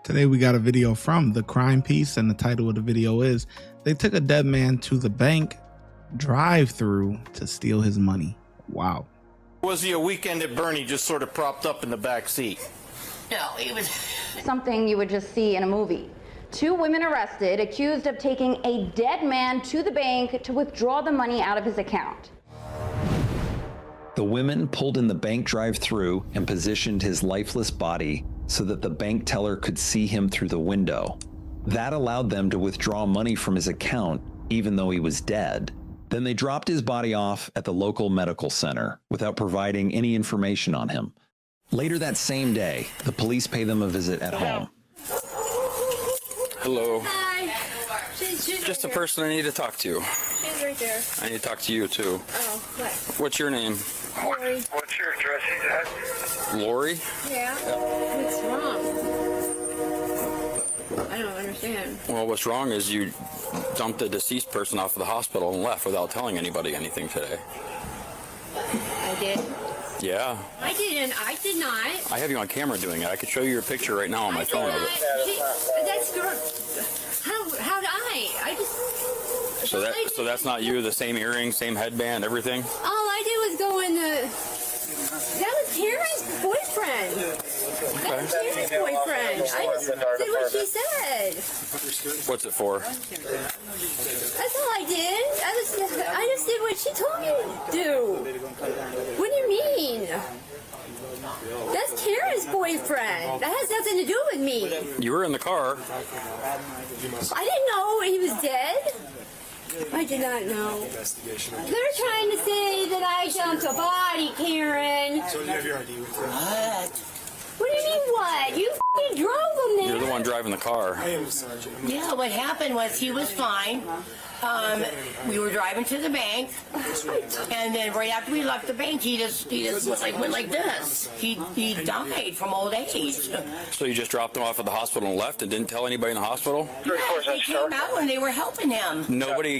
Today we got a video from The Crime Piece, and the title of the video is "They Took a Dead Man to the Bank Drive-Through to Steal His Money." Wow. Was he a weekend at Bernie just sort of propped up in the back seat? No, he was something you would just see in a movie. Two women arrested, accused of taking a dead man to the bank to withdraw the money out of his account. The women pulled in the bank drive-through and positioned his lifeless body so that the bank teller could see him through the window. That allowed them to withdraw money from his account, even though he was dead. Then they dropped his body off at the local medical center without providing any information on him. Later that same day, the police pay them a visit at home. Hello. Hi. She's Just a right person I need to talk to. here. She's right there. I need to talk to you too. Oh, what? What's your name? Lori. What's your address, Dad? Lori? Yeah? What's wrong? I don't understand. Well, what's wrong is you dumped a deceased person off of the hospital and left without telling anybody anything today. I did? Yeah. I didn't. I did not. I have you on camera doing it. I could show you your picture right now on my phone of it. That's girl. How did I just. So that's not you, the same earrings, same headband, everything? All I did was go in the. That was Karen's boyfriend. That was Karen's boyfriend. I just did what she said. What's it for? That's all I did. I just did what she told me to do. What do you mean? That's Karen's boyfriend. That has nothing to do with me. You were in the car. I didn't know he was dead. I did not know. They're trying to say that I jumped a body, Karen. So you have your ID with you? What? What do you mean what? You f***ing drove him there. You're the one driving the car. I am the sergeant. Yeah, what happened was he was fine. We were driving to the bank, and then right after we left the bank, he just went like this. He died from old age. So you just dropped him off at the hospital and left and didn't tell anybody in the hospital? Yes, they came out and they were helping him. Nobody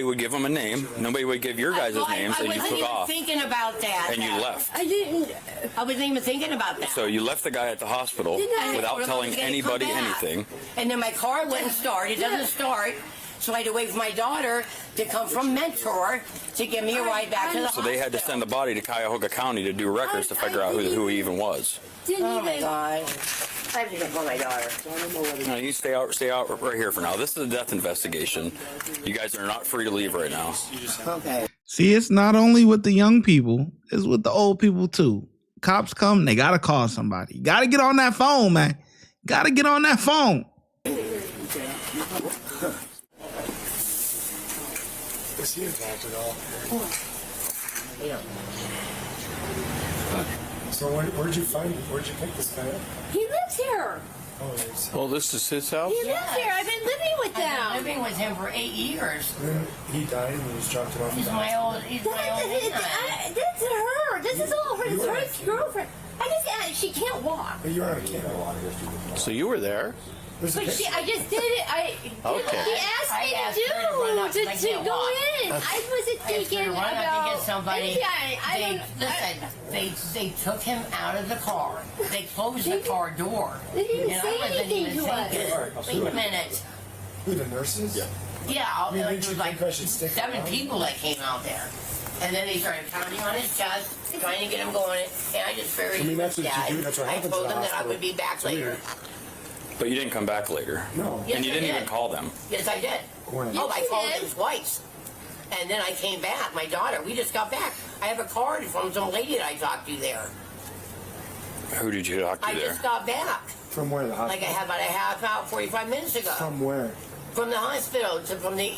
would give him a name. Nobody would give your guys' names, and you took off. I wasn't even thinking about that. And you left. I didn't. I wasn't even thinking about that. So you left the guy at the hospital without telling anybody anything. And then my car wouldn't start. It doesn't start. So I had to wait for my daughter to come from Mentor to give me a ride back to the hospital. So they had to send the body to Cuyahoga County to do records to figure out who he even was. Oh my God. I have to go for my daughter. No, you stay out right here for now. This is a death investigation. You guys are not free to leave right now. Okay. See, it's not only with the young people, it's with the old people too. Cops come, they gotta call somebody. You gotta get on that phone, man. Gotta get on that phone. Is he intact at all? Yeah. So where'd you pick this guy up? He lives here. Oh, it's, Well, this is his house? He lives here. I've been living with them. I've been living with him for 8 years. then he died and you just dropped it off. He's my old man. That's her. This is all her. It's her girlfriend. She can't walk. But you're on a camera. So you were there? There's a But picture. I just did it. Okay. He asked I me asked to her to run up do because I to can't go walk. in. I wasn't I asked her thinking to run up about. and get somebody. Listen, They took him out of the car. They closed the car door. They didn't And say I wasn't anything even to us. thinking. Wait a minute. Who, the nurses? Yeah. Yeah, mean, there didn't you was like think I should stick 7 around? people that came out there. And then they started pounding on his chest, trying to get him going. And I just buried I mean, him that's with what you dad. do. That's what I happens told in the them that I hospital. would be back later. But you didn't come back later. No. Yes, And you I didn't did. even call them. Yes, I did. When? Oh, I you called did. him twice. And then I came back. My daughter, we just got back. I have a card from some lady that I talked to there. Who did you talk to I there? just got back. From where? The Like hospital? I had about a half hour, 45 minutes ago. From where? From the hospital to from the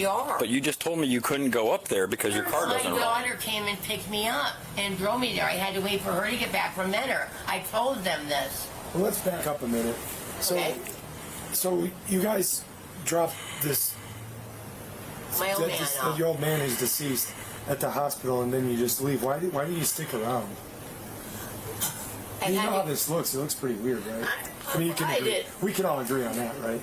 ER. But you just told me you couldn't go up there because your car doesn't My run. daughter came and picked me up and drove me there. I had to wait for her to get back from Mentor. I told them this. Well, let's back up a minute. So, Okay. so you guys dropped this. My old man off. Your old man is deceased at the hospital, and then you just leave. Why did you stick around? I You know had how to- this looks. It looks pretty weird, right? I mean, you can I agree. did. We can all agree on that, right?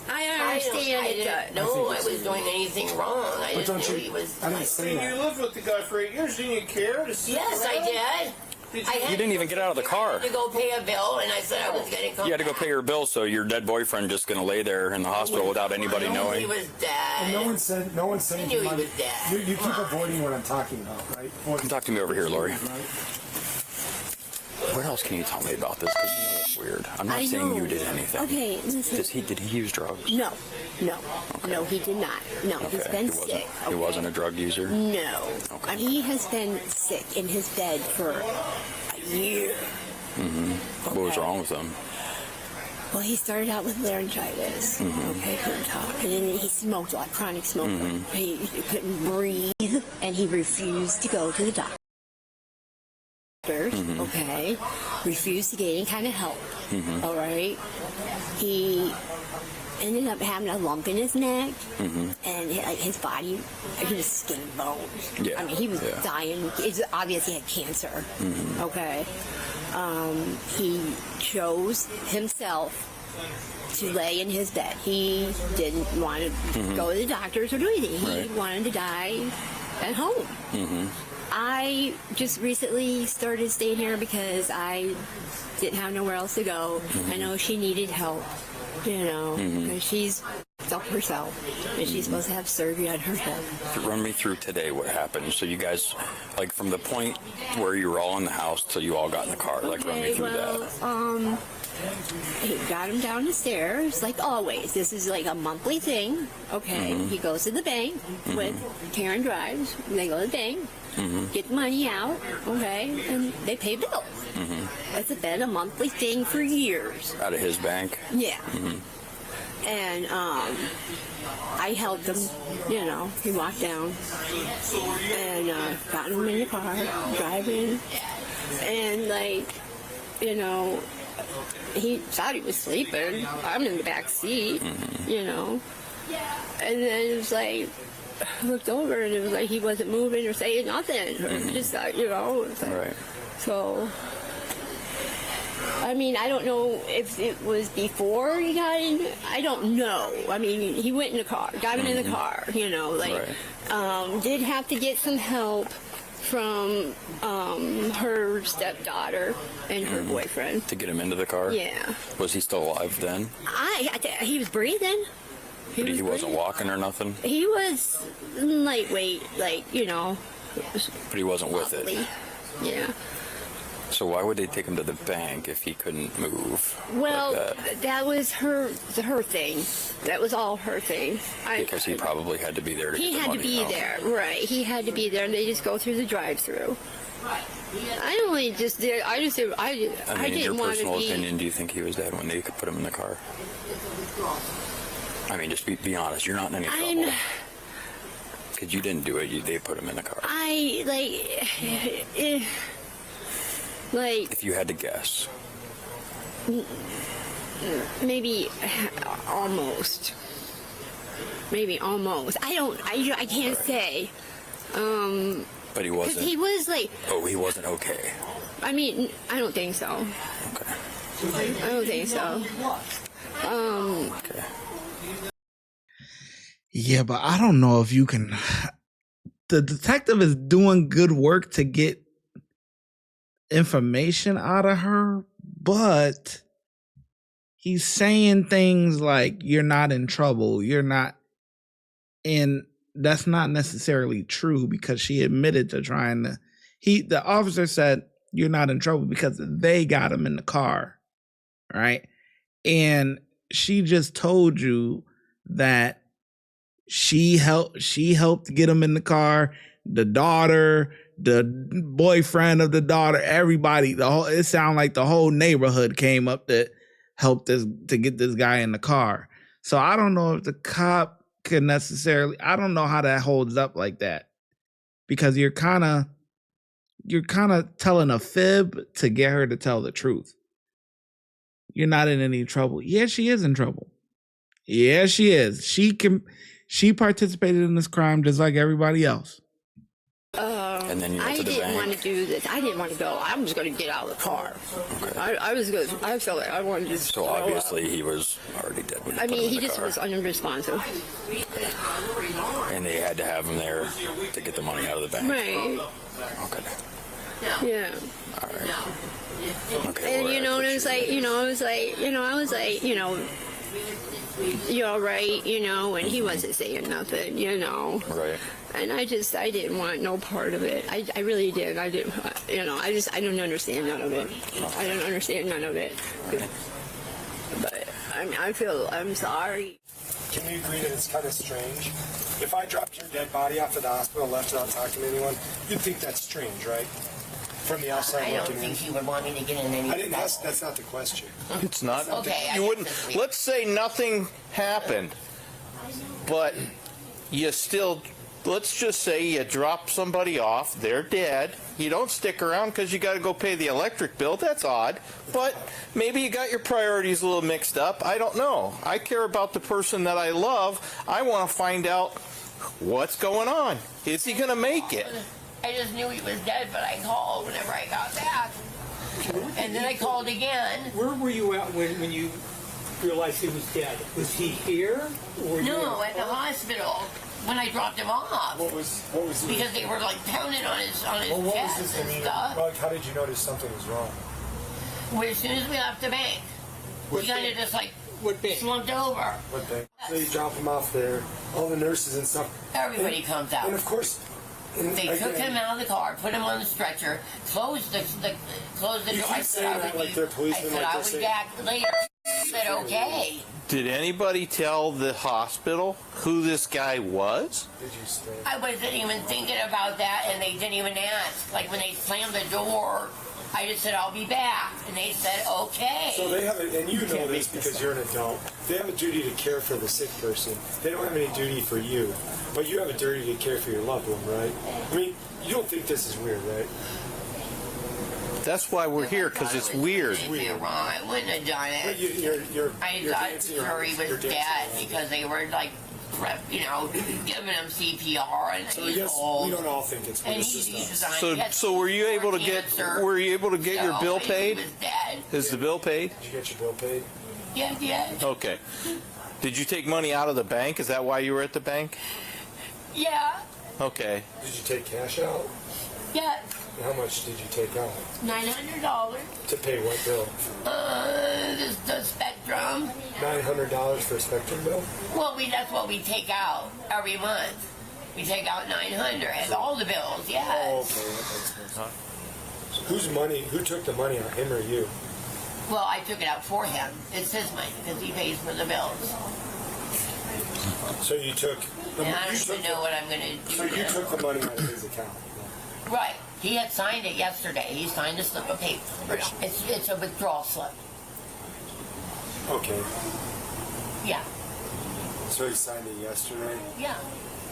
I I understand didn't it. know I it's was doing anything wrong. I But just don't knew you? he was. I didn't say You that. lived with the guy for 8 years. Didn't you care to see Yes, I did. You didn't even get out of the car. To go pay a bill, and I said I was getting. You had to go pay your bill, so your dead boyfriend just going to lay there in the hospital without anybody knowing? He was dead. No one said. I knew he was dead. You keep avoiding what I'm talking about, right? Come talk to me over here, Lori. What else can you tell me about this? Because you know it's weird. I'm not saying you did anything. Okay, listen. Did he use drugs? No, he did not. No, Okay. he's been sick. He wasn't a drug user? No. Okay. He has been sick in his bed for a year. What was wrong with him? Well, he started out with laryngitis. Okay, couldn't talk. And then he smoked a lot, chronic smoker. He couldn't breathe, and he refused to go to the doctor. Okay, refused to get any kind of help. All right, he ended up having a lump in his neck, and his body, he was skin and bones. Yeah. I mean, he was dying. It's obvious he had cancer. Okay, he chose himself to lay in his bed. He didn't want to go to the doctors or do anything. He wanted to die at home. I just recently started staying here because I didn't have nowhere else to go. I know she needed help, because she's up herself, and she's supposed to have surgery on her hip. Run me through today what happened. So you guys, like from the point where you were all in the house till you all got in the car, like run me through that. He got him down the stairs, like always. This is like a monthly thing, okay? He goes to the bank with Karen drives. They go to the bank, get the money out, okay? And they pay bills. It's been a monthly thing for years. Out of his bank? Yeah. And I helped him, he walked down and got him in the car, driving, and he thought he was sleeping. I'm in the back seat, and then it was like, I looked over and it was like he wasn't moving or saying nothing. Just it was like, Right. So, I mean, I don't know if it was before he got in. I don't know. I mean, he went in the car, got him in the car, did have to get some help from her stepdaughter and her boyfriend. To get him into the car? Yeah. Was he still alive then? He was breathing. But he wasn't walking or nothing? He was lightweight, But he wasn't with it? Yeah. So why would they take him to the bank if he couldn't move? Well, like that was her thing. That was all her thing. Because he probably had to be there to He get the had to money be out. there, right? He had to be there, and they just go through the drive-through. I only just did. I just did. I I mean, in your didn't want to personal be. opinion, do you think he was dead when they could put him in the car? I mean, just be honest. You're not in any trouble. Because you didn't do it. They put him in the car. If you had to guess. Maybe almost. I can't say. But he wasn't. 'Cause he was like. Oh, he wasn't okay. I mean, I don't think so. Okay. I don't think so. Okay. Yeah, but I don't know if you can. The detective is doing good work to get information out of her, but he's saying things like, you're not in trouble, you're not, and that's not necessarily true, because she admitted to trying to, the officer said, you're not in trouble because they got him in the car, right? And she just told you that she helped get him in the car, the daughter, the boyfriend of the daughter, everybody, it sounded like the whole neighborhood came up to help to get this guy in the car. So I don't know if the cop could necessarily, I don't know how that holds up like that, because you're kind of telling a fib to get her to tell the truth. You're not in any trouble. Yeah, she is in trouble. Yeah, she is. She participated in this crime just like everybody else. And then you went to the bank. I didn't want to do this. I didn't want to go. I was going to get out of the car. Okay. I felt like I wanted to. So obviously he was already dead when you put him in he the just car. was unresponsive. And they had to have him there to get the money out of the bank. Right. Okay. No. Yeah. No. Okay, And well, you know, and it was like, I was like, you're all right, and he wasn't saying nothing, right. And I didn't want no part of it. I really did. I didn't, I don't understand none of it. I don't understand none of it. But I'm sorry. Can we agree that it's kind of strange? If I dropped your dead body off at the hospital and left without talking to anyone, you'd think that's strange, right? From the outside I don't looking in. think he would want me to get in any I didn't trouble. ask. That's not the question. It's not. Okay, I You guess wouldn't. it's weird. Let's say nothing happened, but you still. Let's just say you drop somebody off. They're dead. You don't stick around because you got to go pay the electric bill. That's odd. But maybe you got your priorities a little mixed up. I don't know. I care about the person that I love. I want to find out what's going on. Is he going to make it? I just knew he was dead, but I called whenever I got back. And then I called again. Where were you at when you realized he was dead? Was he here? Or No, at the hospital when I dropped him off. What was Because they were like pounding on his Well, what was chest his and demeanor? stuff. Like, how did you notice something was wrong? Well, as soon as we left the bank, we kind of just like What bank? slumped over. What thing? So you drop him off there. All the nurses and stuff. Everybody comes out. And of course, They took him out of the car, put him on the stretcher, closed the You door. keep saying that like they're policemen, like I they're would saying- back later. I said, okay. Did anybody tell the hospital who this guy was? Did you stay? I wasn't even thinking about that, and they didn't even ask. Like when they slammed the door, I just said, I'll be back. And they said, okay. So they have a, and you know this because you're an adult, they have a duty to care for the sick person. They don't have any duty for you. But you have a duty to care for your loved one, right? I mean, you don't think this is weird, right? That's why we're here, because it's weird. Weird. Wrong. I wouldn't have done But it. you're I dancing thought around- he you're was dancing dead around. because they were like, giving him CPR, and So he's yes, old. we don't all think it's weird. And It's just us. designed. So were you able to get your bill paid? He was dead. Is the bill paid? Did you get your bill paid? Yeah, yeah. Okay. Did you take money out of the bank? Is that why you were at the bank? Yeah. Okay. Did you take cash out? Yeah. And how much did you take out? $900. To pay what bill? The Spectrum. $900 for a Spectrum bill? Well, that's what we take out every month. We take out $900. All the bills, Oh, yes. okay, that makes sense. Whose money? Who took the money out? Him or you? Well, I took it out for him. It's his money because he pays for the bills. So you took. And I don't even know what I'm going to do. So you took the money out of his account. Right. He had signed it yesterday. He signed a slip of paper. It's a withdrawal slip. Okay. Yeah. So he signed it yesterday. Yeah.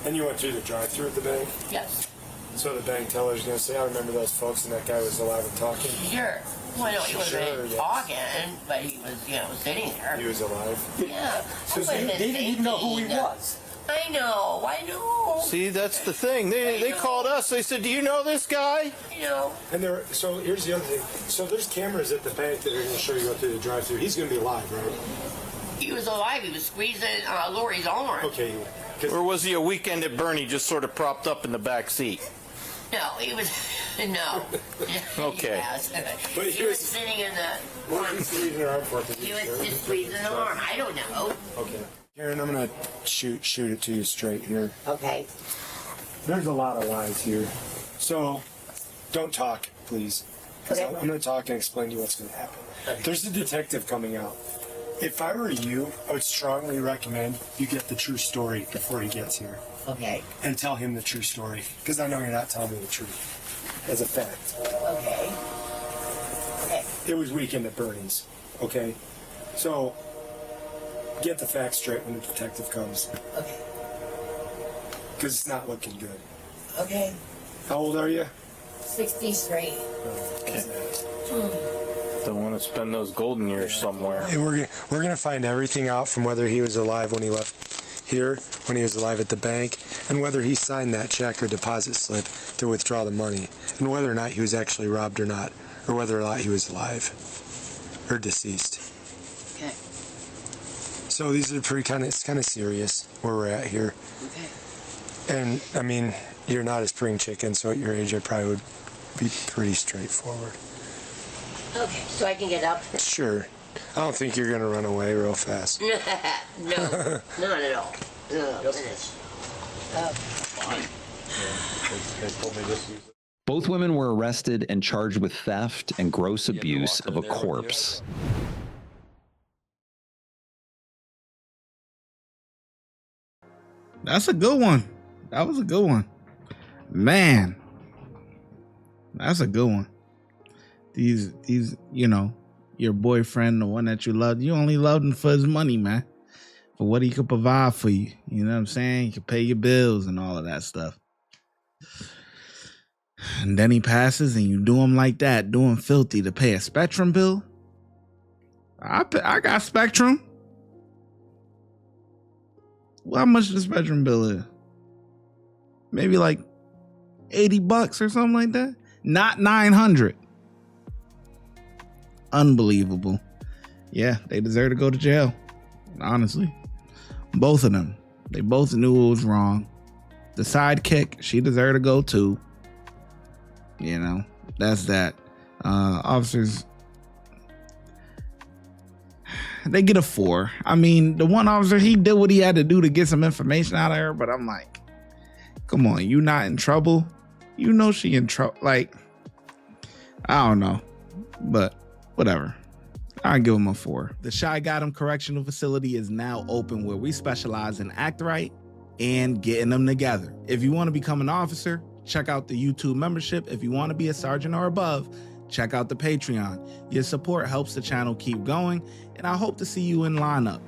And you went through the drive-through at the bank. Yes. So the bank teller's gonna say, "I remember those folks," and that guy was alive and talking. Sure. Well, no, he wasn't Sure, yes. talking, but he was, sitting there. He was alive. Yeah. So they didn't even know who he was. I know. See, that's the thing. They called us. They said, "Do you know this guy?" And there. So here's the other thing. So there's cameras at the bank that are gonna show you go through the drive-through. He's gonna be alive, right? He was alive. He was squeezing Lori's arm. Okay. Or was he a weekend at Bernie just sort of propped up in the back seat? No, he was. No. Okay. Yes. But He was here's- sitting in the. What are you squeezing your arm for? He was just squeezing the arm. I don't know. Okay. Karen, I'm gonna shoot it to you straight here. Okay. There's a lot of lies here. So, don't talk, please. 'Cause Okay. I'm going to talk and explain to you what's going to happen. There's a detective coming out. If I were you, I would strongly recommend you get the true story before he gets here. Okay. And tell him the true story. Because I know you're not telling me the truth. As a fact. Okay. Okay. It was weekend at Bernie's. Okay? So, get the facts straight when the detective comes. Okay. Because it's not looking good. Okay. How old are you? 63. Don't want to spend those golden years somewhere. And we're gonna find everything out from whether he was alive when he left here, when he was alive at the bank, and whether he signed that check or deposit slip to withdraw the money, and whether or not he was actually robbed or not, or whether or not he was alive or deceased. Okay. So these are it's kind of serious where we're at here. Okay. And I mean, you're not a spring chicken, so at your age, I probably would be pretty straightforward. Okay, so I can get up? Sure. I don't think you're going to run away real fast. No, not at all. No, goodness. Both women were arrested and charged with theft and gross abuse of a corpse. That's a good one. That was a good one. Man. That's a good one. These, you know, your boyfriend, the one that you loved, you only loved him for his money, man. For what he could provide for you. You know what I'm saying? He could pay your bills and all of that stuff. And then he passes and you do him like that, do him filthy to pay a Spectrum bill. I got Spectrum. Well, how much the Spectrum bill is? Maybe like $80 or something like that. Not 900. Unbelievable. Yeah, they deserve to go to jail. Honestly. Both of them. They both knew it was wrong. The sidekick, she deserved to go too. You know, that's that. Officers, they get a 4. I mean, the one officer, he did what he had to do to get some information out of her, but I'm like, come on, you not in trouble? You know she in trouble. Like, I don't know, but whatever. I give him a 4. The ShyGotEm Correctional Facility is now open, where we specialize in act right and getting them together. If you want to become an officer, check out the YouTube membership. If you want to be a sergeant or above, check out the Patreon. Your support helps the channel keep going, and I hope to see you in lineup.